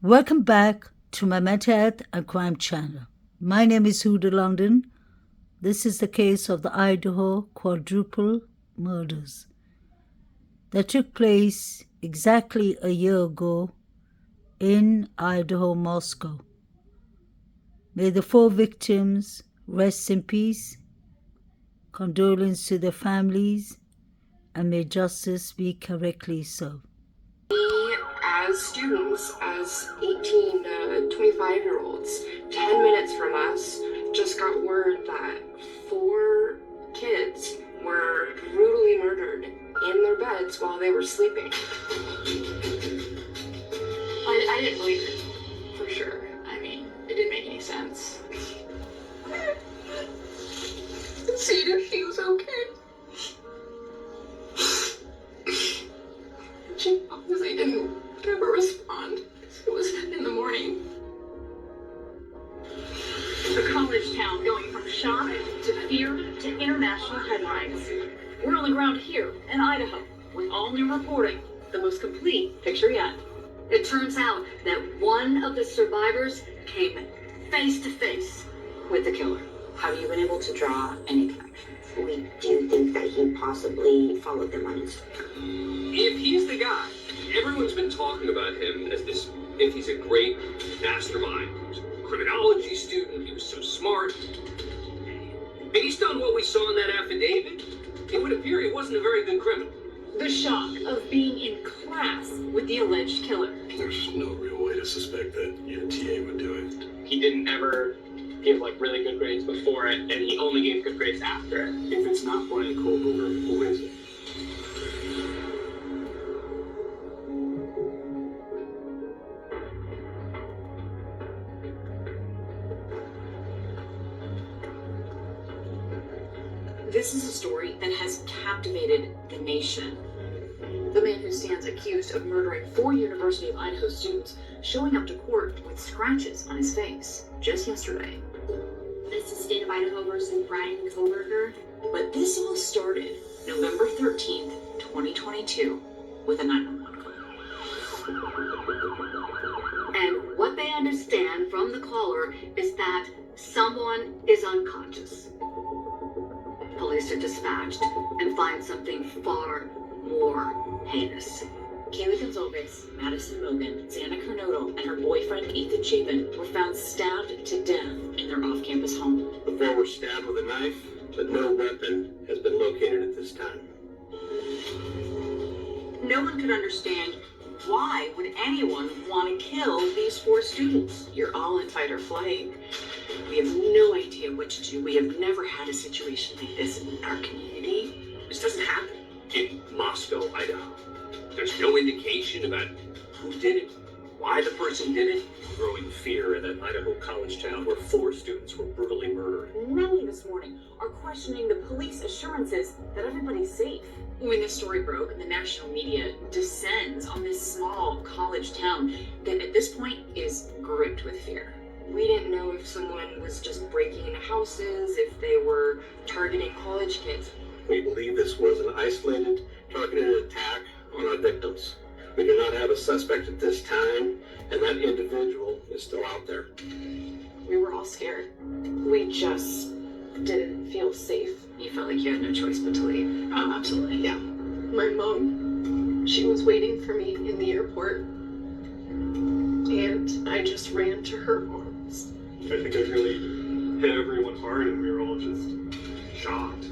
Welcome back to my Mental Health and Crime channel. My name is Huda London. This is the case of the Idaho quadruple murders that took place exactly a year ago in Idaho, Moscow. May the 4 victims rest in peace, condolence to their families, and may justice be correctly served. We, as students, as 18 to 25-year-olds, 10 minutes from us, just got word that 4 kids were brutally murdered in their beds while they were sleeping. I didn't believe it, for sure. I mean, it didn't make any sense. See if she was okay. She obviously didn't ever respond. It was in the morning. The college town going from shock to fear to international headlines. We're on the ground here in Idaho with all new reporting, the most complete picture yet. It turns out that one of the survivors came face to face with the killer. Have you been able to draw any connections? We do think that he possibly followed them on Instagram. If he's the guy, everyone's been talking about him as this, if he's a great mastermind. He was a criminology student, he was so smart. Based on what we saw in that affidavit, it would appear he wasn't a very good criminal. The shock of being in class with the alleged killer. There's no real way to suspect that your TA would do it. He didn't ever give really good grades before it, and he only gave good grades after it. If it's not Brian Kohlberger, who is it? This is a story that has captivated the nation. The man who stands accused of murdering 4 University of Idaho students showing up to court with scratches on his face just yesterday. This is State of Idaho versus Brian Kohlberger. But this all started November 13th, 2022, with a 911 call. And what they understand from the caller is that someone is unconscious. Police are dispatched and find something far more heinous. Kaylee Gonzalez, Madison Mogan, Xana Carnodal, and her boyfriend Ethan Chapin were found stabbed to death in their off-campus home. The four were stabbed with a knife, but no weapon has been located at this time. No one could understand why would anyone want to kill these 4 students. You're all in fight or flight. We have no idea what to do. We have never had a situation like this in our community. This doesn't happen in Moscow, Idaho. There's no indication about who did it, why the person did it. Growing fear in that Idaho college town where 4 students were brutally murdered. Many this morning are questioning the police assurances that everybody's safe. When this story broke, the national media descends on this small college town that at this point is gripped with fear. We didn't know if someone was just breaking into houses, if they were targeting college kids. We believe this was an isolated, targeted attack on our victims. We do not have a suspect at this time, and that individual is still out there. We were all scared. We just didn't feel safe. You felt like you had no choice but to leave. Oh, absolutely, yeah. My mom, she was waiting for me in the airport, and I just ran to her arms. I think it really hit everyone hard, and we were all just shocked.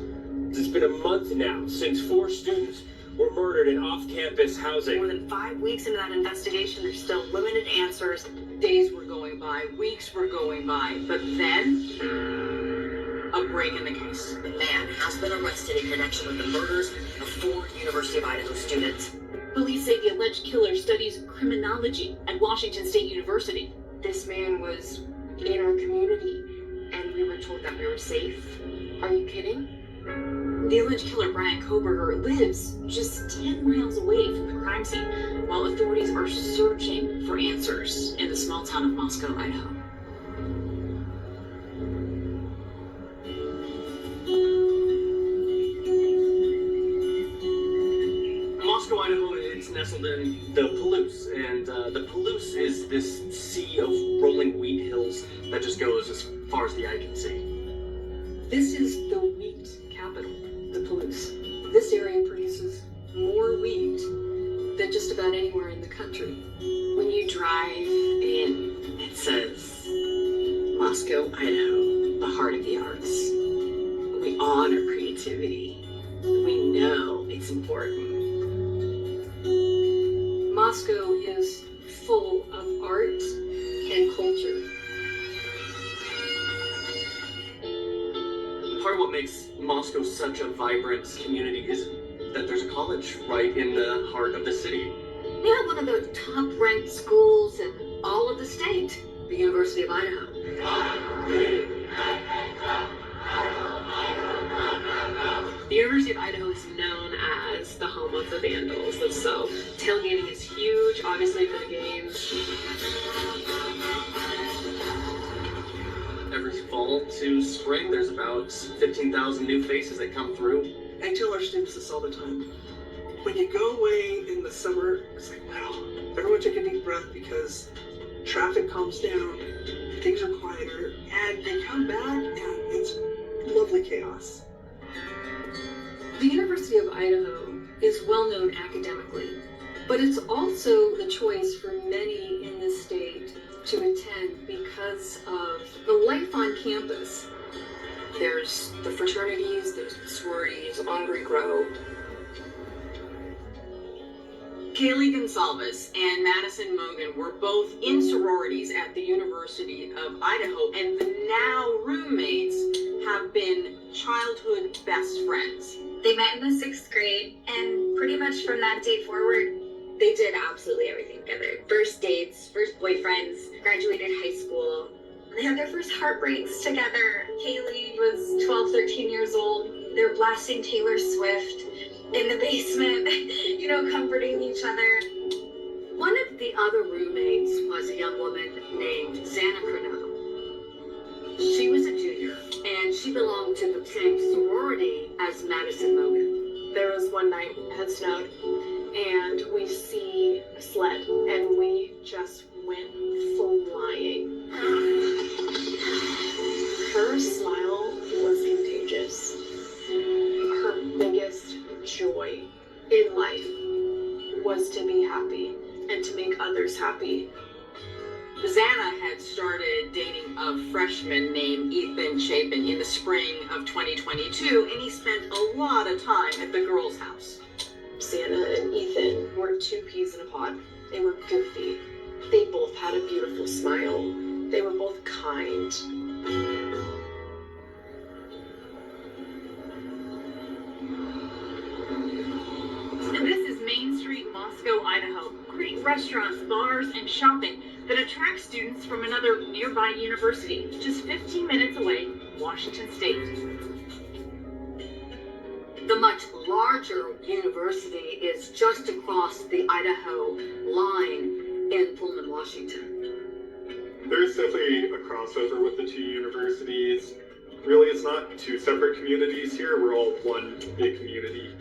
It's been a month now since 4 students were murdered in off-campus housing. More than 5 weeks into that investigation, there's still limited answers. Days were going by, weeks were going by, but then a break in the case. The man has been arrested in connection with the murders of 4 University of Idaho students. Police say the alleged killer studies criminology at Washington State University. This man was in our community, and we were told that we were safe. Are you kidding? The alleged killer, Brian Kohlberger, lives just 10 miles away from the crime scene, while authorities are searching for answers in the small town of Moscow, Idaho. Moscow, Idaho, it's nestled in the Palouse, and The Palouse is this sea of rolling wheat hills that just goes as far as the eye can see. This is the wheat capital, the Palouse. This area produces more wheat than just about anywhere in the country. When you drive in, it says, Moscow, Idaho, the heart of the arts. We honor creativity. We know it's important. Moscow is full of art and culture. Part of what makes Moscow such a vibrant community is that there's a college right in the heart of the city. We have one of the top-ranked schools in all of the state, the University of Idaho. The University of Idaho is known as the home of the Vandals, and so tailgating is huge, obviously, for the games. Every fall to spring, there's about 15,000 new faces that come through. I tell our students this all the time. When you go away in the summer, it's like, wow, everyone take a deep breath because traffic calms down, things are quieter, and they come back and it's lovely chaos. The University of Idaho is well known academically, but it's also the choice for many in the state to attend because of the life on campus. There's the fraternities, there's the sororities, Ombre Grow. Kaylee Gonsalves and Madison Mogan were both in sororities at the University of Idaho, and the now roommates have been childhood best friends. They met in the 6th grade, and pretty much from that day forward, they did absolutely everything together. First dates, first boyfriends, graduated high school. They had their first heartbreaks together. Kaylee was 12, 13 years old. They were blasting Taylor Swift in the basement, comforting each other. One of the other roommates was a young woman named Xana Cornell. She was a junior, and she belonged to the same sorority as Madison Mogan. There was one night it had snowed, and we see a sled, and we just went flying. Her smile was contagious. Her biggest joy in life was to be happy and to make others happy. Xana had started dating a freshman named Ethan Chapin in the spring of 2022, and he spent a lot of time at the girls' house. Xana and Ethan were two peas in a pod. They were goofy. They both had a beautiful smile. They were both kind. And this is Main Street, Moscow, Idaho. Great restaurants, bars, and shopping that attract students from another nearby university, just 15 minutes away, Washington State. The much larger university is just across the Idaho line in Pullman, Washington. There's definitely a crossover with the two universities. Really, it's not two separate communities here. We're all one big community.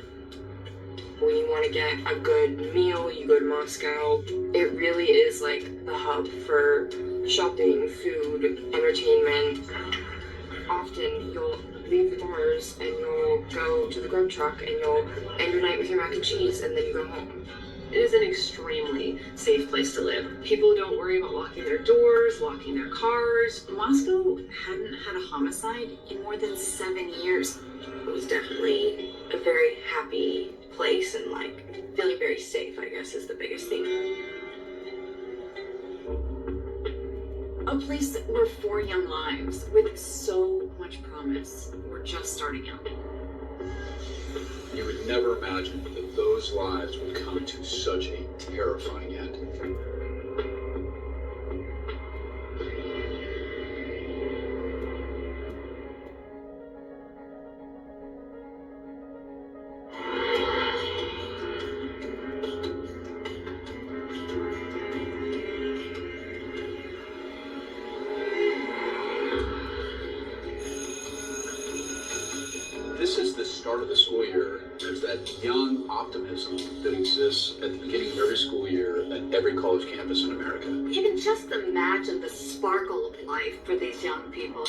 When you want to get a good meal, you go to Moscow. It really is like the hub for shopping, food, entertainment. Often you'll leave the bars and you'll go to the Grubb truck and you'll end your night with your mac and cheese and then you go home. It is an extremely safe place to live. People don't worry about locking their doors, locking their cars. Moscow hadn't had a homicide in more than 7 years. It was definitely a very happy place and feeling very safe, I guess, is the biggest thing. A place where 4 young lives with so much promise were just starting out. You would never imagine that those lives would come to such a terrifying end. This is the start of the school year. There's that young optimism that exists at the beginning of every school year at every college campus in America. You can just imagine the sparkle of life for these young people.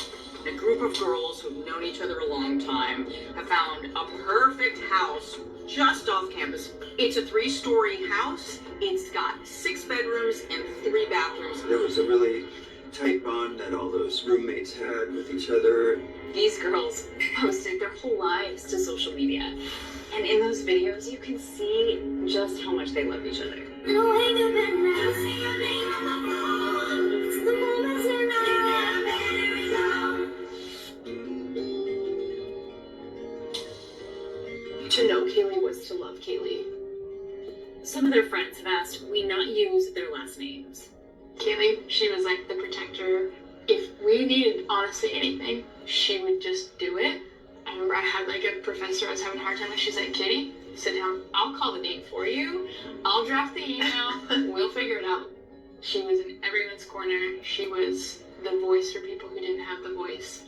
A group of girls who've known each other a long time have found a perfect house just off campus. It's a 3-story house. It's got 6 bedrooms and 3 bathrooms. There was a really tight bond that all those roommates had with each other. These girls posted their whole lives to social media. And in those videos, you can see just how much they love each other. To know Kaylee was to love Kaylee. Some of their friends have asked we not use their last names. Kaylee, she was like the protector. If we needed honestly anything, she would just do it. I remember I had like a professor I was having a hard time with. She's like, Katie, sit down. I'll call the date for you. I'll draft the email. We'll figure it out. She was in everyone's corner. She was the voice for people who didn't have the voice.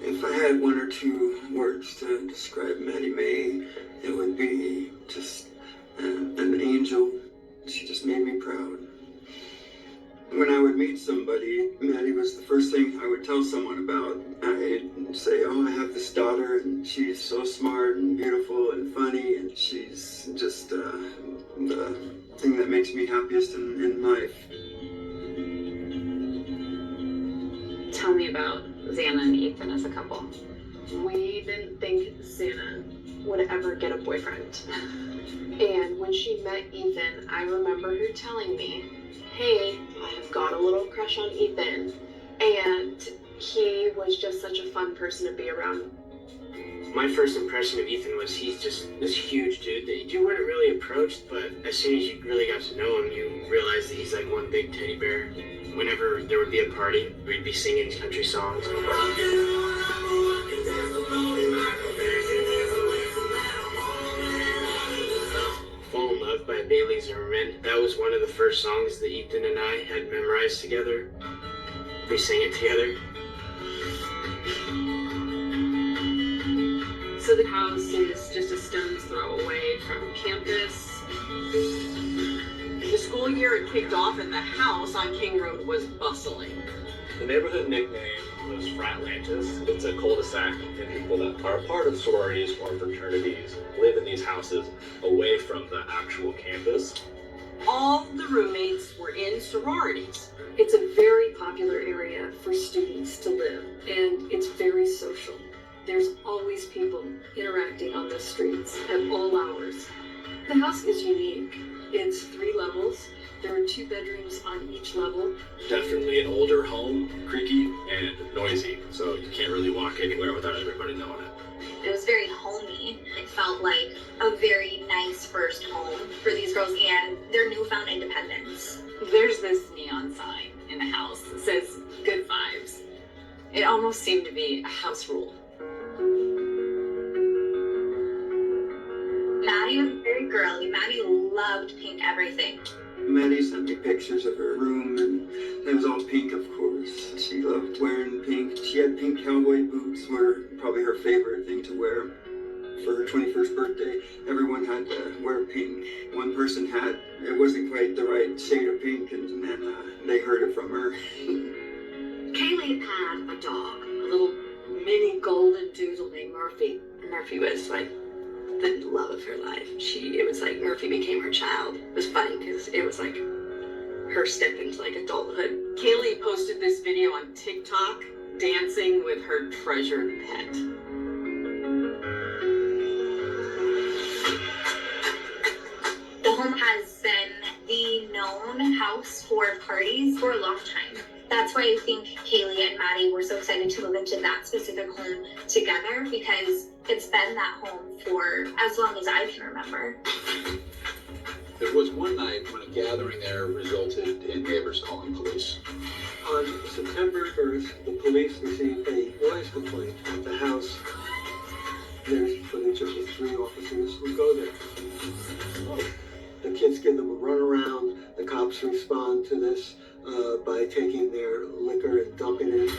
If I had 1 or 2 words to describe Maddie Mae, it would be just an angel. She just made me proud. When I would meet somebody, Maddie was the first thing I would tell someone about. I'd say, oh, I have this daughter, and she's so smart and beautiful and funny, and she's just the thing that makes me happiest in life. Tell me about Xana and Ethan as a couple. We didn't think Xana would ever get a boyfriend. And when she met Ethan, I remember her telling me, hey, I have got a little crush on Ethan. And he was just such a fun person to be around. My first impression of Ethan was he's just this huge dude that you weren't really approached, but as soon as you really got to know him, you realized that he's like one big teddy bear. Whenever there would be a party, we'd be singing country songs. Fall in Love by Bailey Zimmerman. That was one of the first songs that Ethan and I had memorized together. We sang it together. So the house is just a stone's throw away from campus. The school year had kicked off and the house on King Road was bustling. The neighborhood nickname was Fratlantis. It's a cul-de-sac, and people that are part of sororities or fraternities live in these houses away from the actual campus. All the roommates were in sororities. It's a very popular area for students to live, and it's very social. There's always people interacting on the streets at all hours. The house is unique. It's 3 levels. There are 2 bedrooms on each level. Definitely an older home, creaky and noisy, so you can't really walk anywhere without everybody knowing it. It was very homey. It felt like a very nice first home for these girls and their newfound independence. There's this neon sign in the house that says good vibes. It almost seemed to be a house rule. Maddie was very girly. Maddie loved pink everything. Maddie sent me pictures of her room, and it was all pink, of course. She loved wearing pink. She had pink cowboy boots, were probably her favorite thing to wear. For her 21st birthday, everyone had to wear pink. One person had, it wasn't quite the right shade of pink, and then they heard it from her. Kaylee had a dog, a little mini golden doodle named Murphy. Murphy was like the love of her life. It was like Murphy became her child. It was funny because it was like her step into like adulthood. Kaylee posted this video on TikTok, dancing with her treasured pet. The home has been the known house for parties for a long time. That's why I think Kaylee and Maddie were so excited to move into that specific home together, because it's been that home for as long as I can remember. There was one night when a gathering there resulted in neighbors calling police. On September 1st, the police received a noise complaint at the house. There's footage of the 3 officers who go there. The kids give them a runaround. The cops respond to this by taking their liquor and dumping it.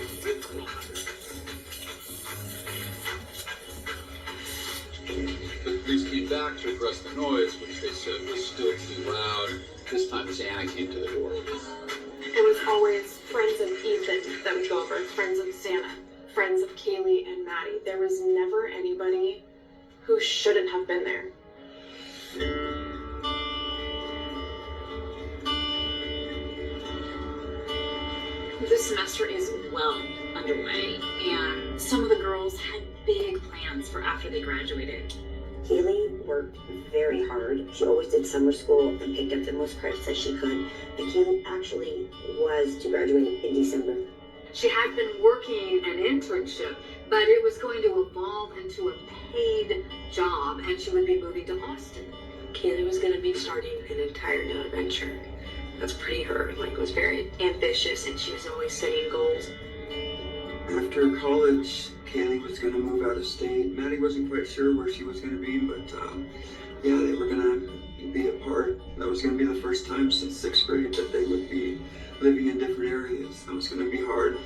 The authorities came back to address the noise, which they said was still too loud. This time, Xana came to the door. It was always friends of Ethan that would go over, friends of Xana, friends of Kaylee and Maddie. There was never anybody who shouldn't have been there. This semester is well underway, and some of the girls had big plans for after they graduated. Kaylee worked very hard. She always did summer school and picked up the most credits that she could. But Kaylee actually was to graduate in December. She had been working an internship, but it was going to evolve into a paid job, and she would be moving to Austin. Kaylee was going to be starting an entire new adventure. That's pretty her. Like, was very ambitious, and she was always setting goals. After college, Kaylee was going to move out of state. Maddie wasn't quite sure where she was going to be, but yeah, they were going to be apart. That was going to be the first time since 6th grade that they would be living in different areas. That was going to be hard.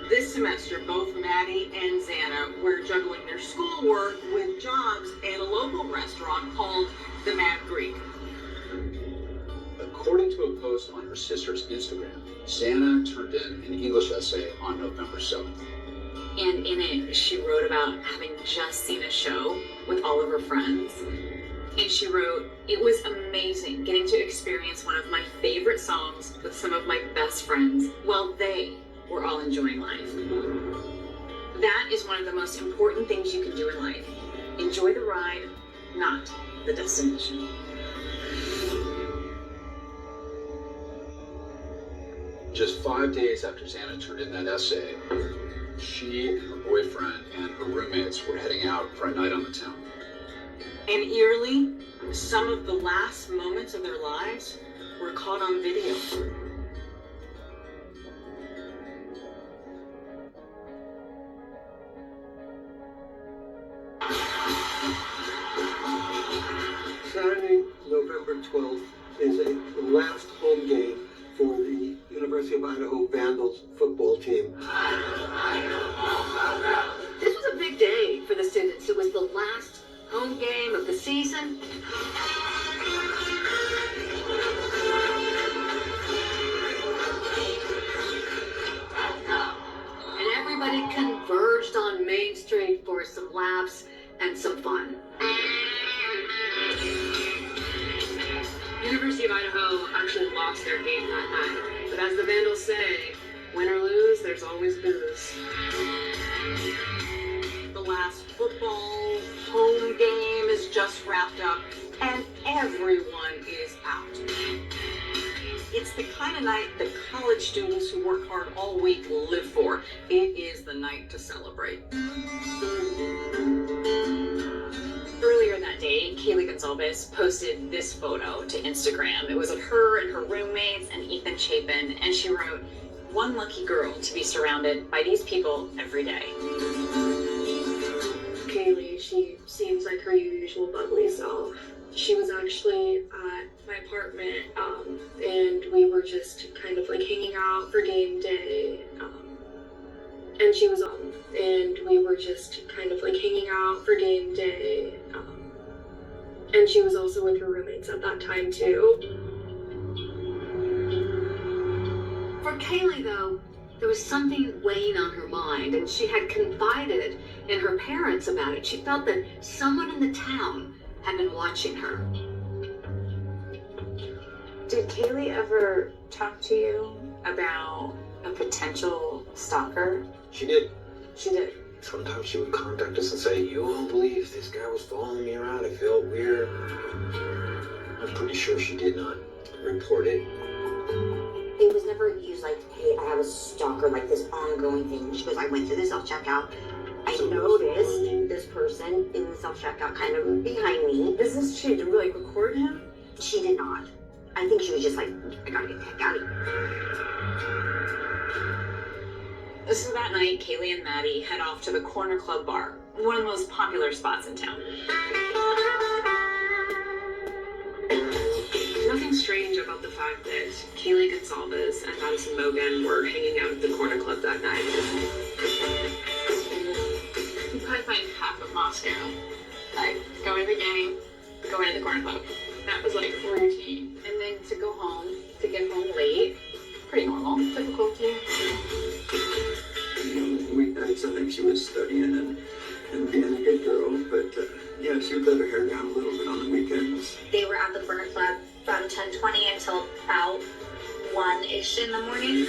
This semester, both Maddie and Xana were juggling their schoolwork with jobs at a local restaurant called the Mad Greek. According to a post on her sister's Instagram, Xana turned in an English essay on November 7th. And in it, she wrote about having just seen a show with all of her friends. And she wrote, "It was amazing getting to experience one of my favorite songs with some of my best friends while they were all enjoying life." That is one of the most important things you can do in life. Enjoy the ride, not the destination. Just 5 days after Xana turned in that essay, she and her boyfriend and her roommates were heading out for a night on the town. And eerily, some of the last moments of their lives were caught on video. Saturday, November 12th is a last home game for the University of Idaho Vandals football team. This was a big day for the students. It was the last home game of the season. And everybody converged on Main Street for some laughs and some fun. University of Idaho actually lost their game that night. But as the Vandals say, win or lose, there's always booze. The last football home game is just wrapped up, and everyone is out. It's the kind of night that college students who work hard all week live for. It is the night to celebrate. Earlier that day, Kaylee Gonzalez posted this photo to Instagram. It was of her and her roommates and Ethan Chapin, and she wrote, "One lucky girl to be surrounded by these people every day." Kaylee, she seems like her usual bubbly self. She was actually at my apartment, and we were just kind of like hanging out for game day. And she was and we were just kind of like hanging out for game day. And she was also with her roommates at that time too. For Kaylee, though, there was something weighing on her mind, and she had confided in her parents about it. She felt that someone in the town had been watching her. Did Kaylee ever talk to you about a potential stalker? She did. She did. Sometimes she would contact us and say, "You won't believe this guy was following me around. I felt weird." I'm pretty sure she did not report it. It was never used like, "Hey, I have a stalker," like this ongoing thing. She goes, "I went through the self-checkout. I noticed this person in the self-checkout kind of behind me." She did really record him? She did not. I think she was just like, "I gotta get the heck out of here." So that night, Kaylee and Maddie head off to the Corner Club bar, one of the most popular spots in town. Nothing strange about the fact that Kaylee Gonzalez and Madison Mogan were hanging out at the Corner Club that night. You probably find half of Moscow like go to the game, go into the corner club. That was like routine. And then to go home, to get home late, pretty normal, typical teen. Weeknights, I think she was studying and being a good girl, but yeah, she would let her hair down a little bit on the weekends. They were at the corner club from 10:20 until about 1-ish in the morning.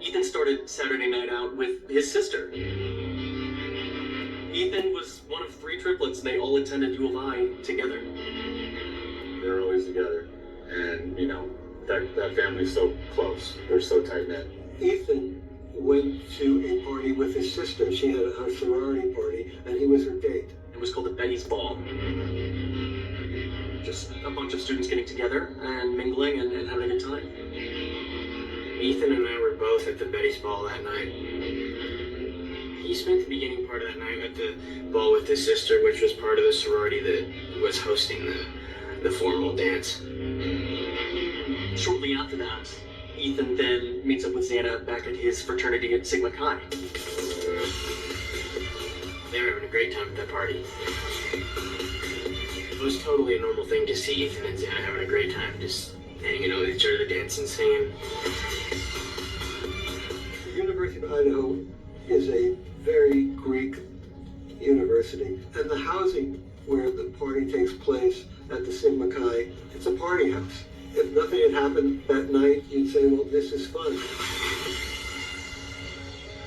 Ethan started Saturday night out with his sister. Ethan was one of 3 triplets, and they all attended U of I together. They're always together. And, you know, that family's so close. They're so tight-knit. Ethan went to a party with his sister. She had a sorority party, and he was her date. It was called the Betty's Ball. Just a bunch of students getting together and mingling and having a good time. Ethan and I were both at the Betty's Ball that night. He spent the beginning part of that night at the ball with his sister, which was part of the sorority that was hosting the formal dance. Shortly after that, Ethan then meets up with Xana back at his fraternity at Sigma Chi. They were having a great time at that party. It was totally a normal thing to see Ethan and Xana having a great time, just hanging out with each other, dancing, singing. The University of Idaho is a very Greek university, and the housing where the party takes place at the Sigma Chi, it's a party house. If nothing had happened that night, you'd say, well, this is fun.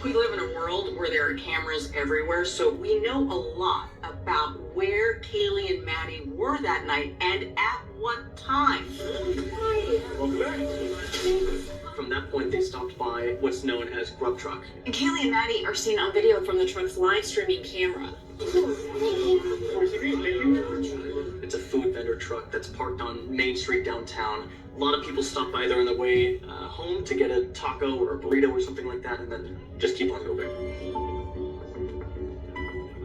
We live in a world where there are cameras everywhere, so we know a lot about where Kaylee and Maddie were that night and at what time. From that point, they stopped by what's known as Grubb Truck. And Kaylee and Maddie are seen on video from the truck's live streaming camera. It's a food vendor truck that's parked on Main Street downtown. A lot of people stop by there on their way home to get a taco or a burrito or something like that, and then just keep on moving.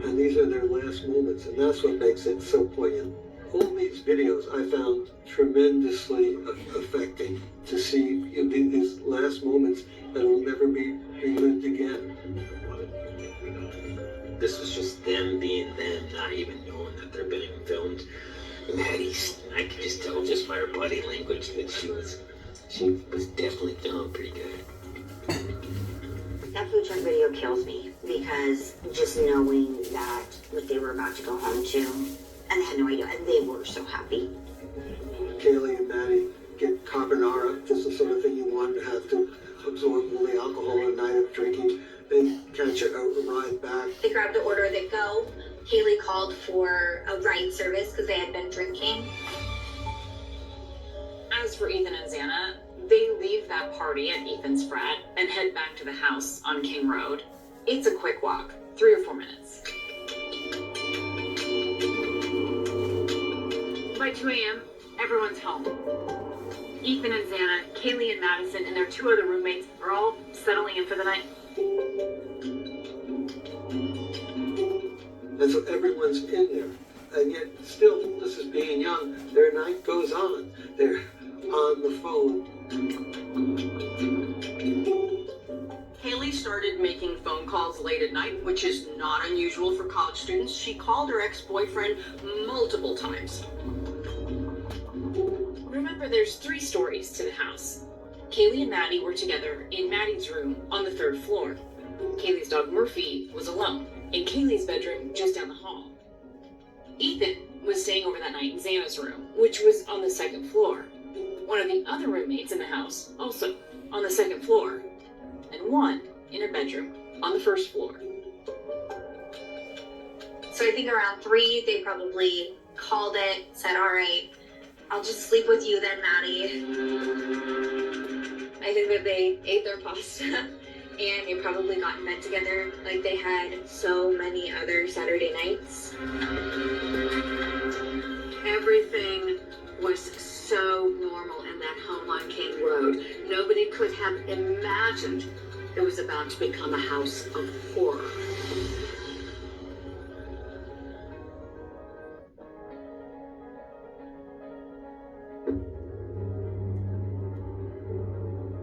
And these are their last moments, and that's what makes it so poignant. All these videos I found tremendously affecting to see these last moments that will never be relived again. This was just them being them, not even knowing that they're being filmed. Maddie's, I could just tell just by her body language that she was definitely feeling pretty good. That food truck video kills me because just knowing that what they were about to go home to, and they had no idea, and they were so happy. Kaylee and Maddie get carbonara, just the sort of thing you want to have to absorb all the alcohol a night of drinking. They catch a ride back. They grabbed the order, they go. Kaylee called for a ride service because they had been drinking. As for Ethan and Xana, they leave that party at Ethan's frat and head back to the house on King Road. It's a quick walk, 3 or 4 minutes. By 2 a.m., everyone's home. Ethan and Xana, Kaylee and Madison, and their 2 other roommates are all settling in for the night. And so everyone's in there. And yet, still, this is being young. Their night goes on. They're on the phone. Kaylee started making phone calls late at night, which is not unusual for college students. She called her ex-boyfriend multiple times. Remember, there's 3 stories to the house. Kaylee and Maddie were together in Maddie's room on the 3rd floor. Kaylee's dog Murphy was alone in Kaylee's bedroom just down the hall. Ethan was staying over that night in Xana's room, which was on the 2nd floor. One of the other roommates in the house, also on the 2nd floor, and one in her bedroom on the 1st floor. So I think around 3, they probably called it, said, all right, I'll just sleep with you then, Maddie. I think that they ate their pasta and they probably got in bed together like they had so many other Saturday nights. Everything was so normal in that home on King Road. Nobody could have imagined it was about to become a house of horror.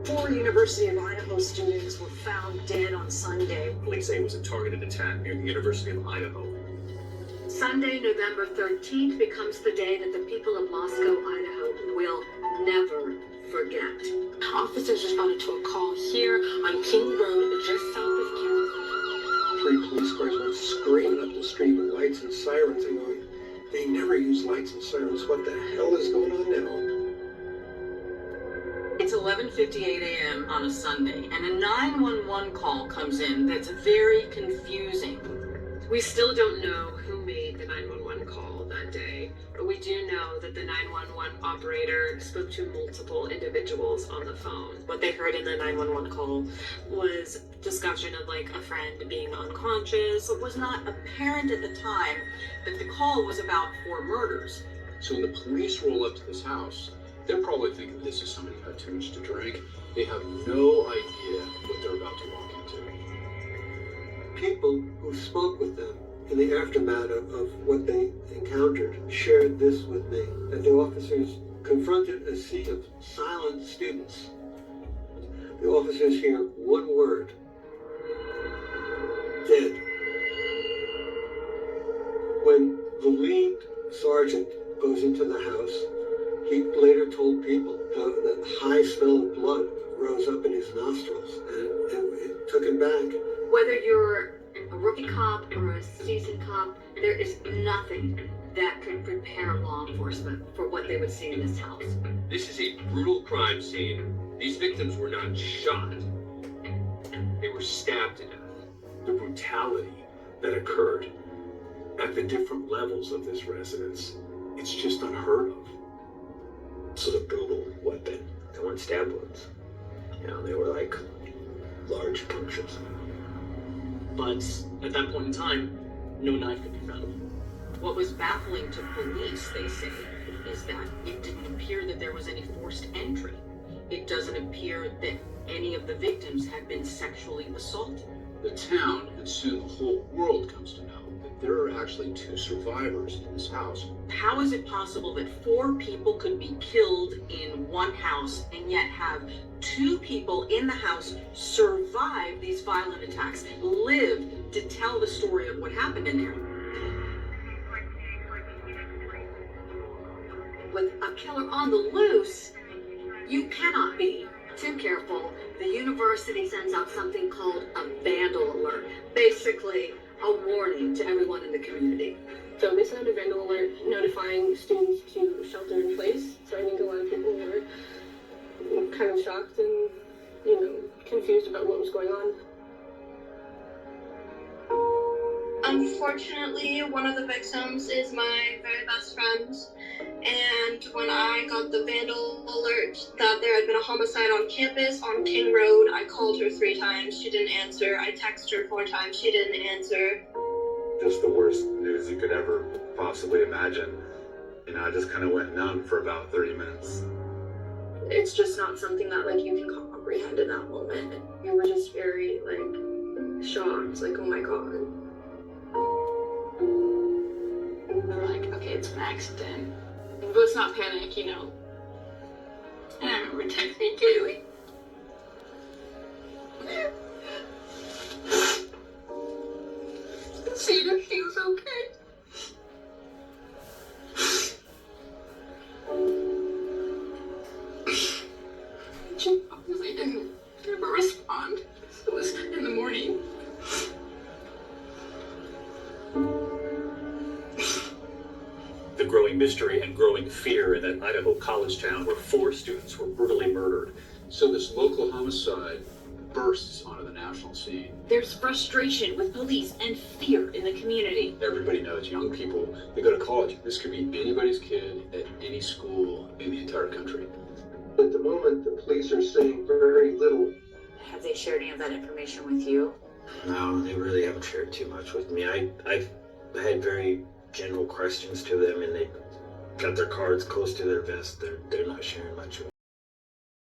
Four University of Idaho students were found dead on Sunday. Police say it was a targeted attack near the University of Idaho. Sunday, November 13th becomes the day that the people of Moscow, Idaho will never forget. Officers responded to a call here on King Road, just south of Campbell. 3 police cars went screaming up the street with lights and sirens. I'm going, they never use lights and sirens. What the hell is going on now? It's 11:58 a.m. on a Sunday, and a 911 call comes in that's very confusing. We still don't know who made the 911 call that day, but we do know that the 911 operator spoke to multiple individuals on the phone. What they heard in the 911 call was discussion of like a friend being unconscious. It was not apparent at the time that the call was about 4 murders. So when the police roll up to this house, they're probably thinking this is somebody who had too much to drink. They have no idea what they're about to walk into. People who spoke with them in the aftermath of what they encountered shared this with me, that the officers confronted a sea of silent students. The officers hear one word: dead. When the lead sergeant goes into the house, he later told people that high smell of blood rose up in his nostrils, and it took him back. Whether you're a rookie cop or a seasoned cop, there is nothing that could prepare law enforcement for what they would see in this house. This is a brutal crime scene. These victims were not shot. They were stabbed to death. The brutality that occurred at the different levels of this residence, it's just unheard of. This was a brutal weapon. They weren't stab wounds. You know, they were like large punctures. But at that point in time, no knife could be found. What was baffling to police, they say, is that it didn't appear that there was any forced entry. It doesn't appear that any of the victims had been sexually assaulted. The town, and soon the whole world, comes to know that there are actually 2 survivors in this house. How is it possible that 4 people could be killed in one house and yet have 2 people in the house survive these violent attacks, live to tell the story of what happened in there? With a killer on the loose, you cannot be too careful. The university sends out something called a vandal alert. Basically, a warning to everyone in the community. So they sent out a vandal alert notifying students to shelter in place. So I think a lot of people were kind of shocked and, confused about what was going on. Unfortunately, one of the victims is my very best friend. And when I got the vandal alert that there had been a homicide on campus on King Road, I called her 3 times. She didn't answer. I texted her 4 times. She didn't answer. Just the worst news you could ever possibly imagine. I just kind of went numb for about 30 minutes. It's just not something that you can comprehend in that moment. We were just very shocked, oh my god. We were like, okay, it's an accident. But let's not panic, And I remember texting Kaylee. Seeing if she was okay. She obviously didn't ever respond. It was in the morning. The growing mystery and growing fear in that Idaho college town where 4 students were brutally murdered. So this local homicide bursts onto the national scene. There's frustration with police and fear in the community. Everybody knows young people, they go to college. This could be anybody's kid at any school in the entire country. At the moment, the police are saying very little. Have they shared any of that information with you? No, they really haven't shared too much with me. I've had very general questions to them, and they got their cards close to their vest. They're not sharing much with me.